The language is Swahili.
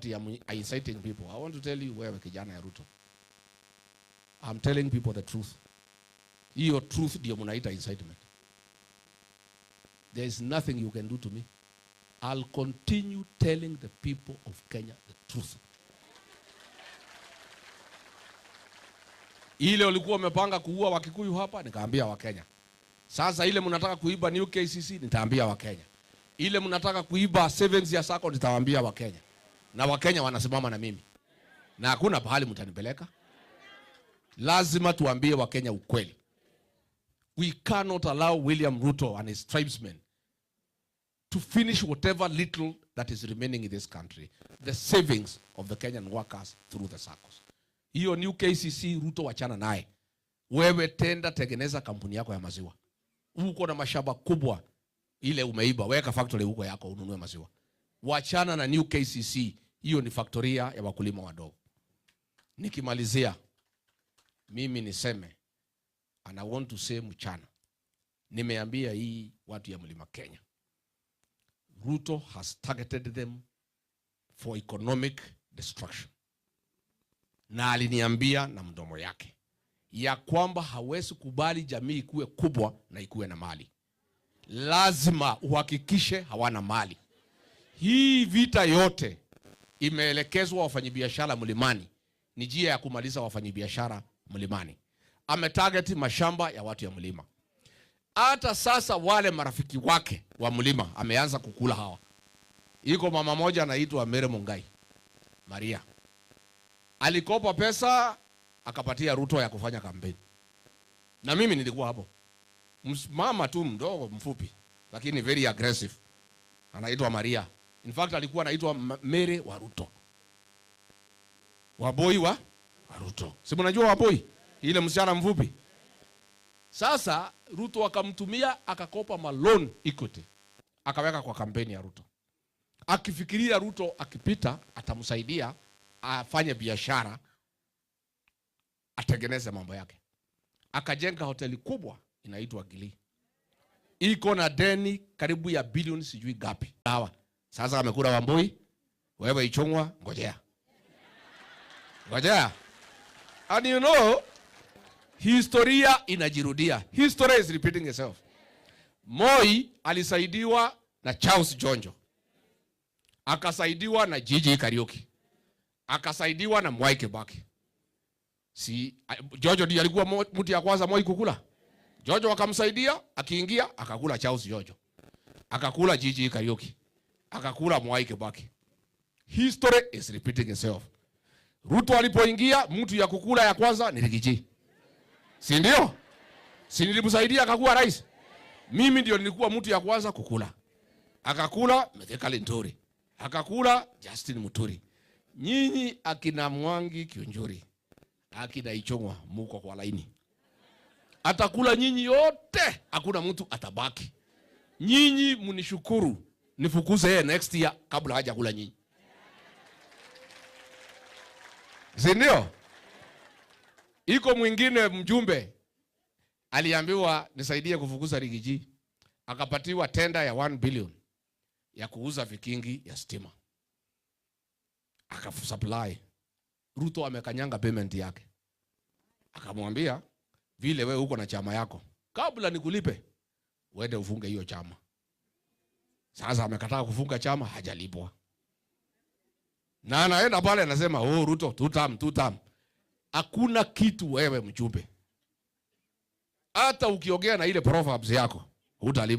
ati I'm inciting people. I want to tell you wewe kijana ya Ruto. I'm telling people the truth. Hiyo truth ndio mnaita incitement. There is nothing you can do to me. I'll continue telling the people of Kenya the truth. Ile walikuwa wamepanga kuua Wakikuyu hapa, nikaambia Wakenya. Sasa ile mnataka kuiba New KCC, nitaambia Wakenya. Ile mnataka kuiba savings ya sako, nitawaambia Wakenya. Na Wakenya wanasimama na mimi. Na hakuna pahali mtanipeleka. Lazima tuambie Wakenya ukweli. We cannot allow William Ruto and his tribesmen to finish whatever little that is remaining in this country. The savings of the Kenyan workers through the SACCOs. Hiyo New KCC Ruto wachana naye. Wewe tenda tengeneza kampuni yako ya maziwa. Uko na mashamba kubwa ile umeiba, weka factory huko yako ununue maziwa. Wachana na New KCC, hiyo ni factoria ya wakulima wadogo. Nikimalizia mimi niseme, and I want to say mchana, nimeambia hii watu ya Mlima Kenya, Ruto has targeted them for economic destruction. Na aliniambia na mdomo yake ya kwamba hawezi kubali jamii ikuwe kubwa na ikuwe na mali. Lazima uhakikishe hawana mali. Hii vita yote imeelekezwa wafanyabiashara Mlimani. Ni njia ya kumaliza wafanyabiashara Mlimani. Ametarget mashamba ya watu ya Mlima. Hata sasa wale marafiki wake wa Mlima ameanza kukula hawa. Iko mama moja anaitwa Mary Mungai Maria. Alikopa pesa akapatia Ruto ya kufanya kampeni. Na mimi nilikuwa hapo. Mama tu mdogo mfupi lakini very aggressive. Anaitwa Maria. In fact alikuwa anaitwa Mary wa Ruto. Waboi wa Ruto. Si mnajua Waboi? Ile msichana mfupi. Sasa Ruto akamtumia akakopa loan equity. Akaweka kwa kampeni ya Ruto. Akifikiria Ruto akipita atamsaidia afanye biashara, atengeneze mambo yake. Akajenga hoteli kubwa inaitwa Gili. Iko na deni karibu ya bilioni sijui gapi. Sawa. Sasa amekula Wamboi, wewe Ichung'wa, ngojea. Ngojea. And you know, historia inajirudia. History is repeating itself. Moi alisaidiwa na Charles Jonjo. Akasaidiwa na Gigi Kariuki. Akasaidiwa na Mwai Kibaki. Si Jojo ndiye alikuwa mtu ya kwanza Moi kukula. Jojo akamsaidia, akiingia akakula Charles Jojo. Akakula Gigi Kariuki. Akakula Mwai Kibaki. History is repeating itself. Ruto alipoingia mtu ya kukula ya kwanza ni Rigiji. Si ndio? Si nilimsaidia akakuwa rais. Mimi ndio nilikuwa mtu ya kwanza kukula. Akakula Mithika Linturi. Akakula Justin Muturi. Nyinyi akina Mwangi Kiunjuri, akina Ichung'wa muko kwa laini. Atakula nyinyi yote, hakuna mtu atabaki. Nyinyi mnishukuru, nifukuze yeye next year kabla haja kula nyinyi. Zindio? Iko mwingine mjumbe aliambiwa nisaidie kufukuza Rigiji. Akapatiwa tenda ya 1 billion ya kuuza vikingi ya stima. Akasupply. Ruto amekanyanga payment yake. Akamwambia vile wewe uko na chama yako, kabla nikulipe uende ufunge hiyo chama. Sasa amekataa kufunga chama, hajalipwa. Na anaenda pale anasema oh Ruto tutam. Hakuna kitu wewe mjumbe. Hata ukiongea na ile proverbs yako hutalipa.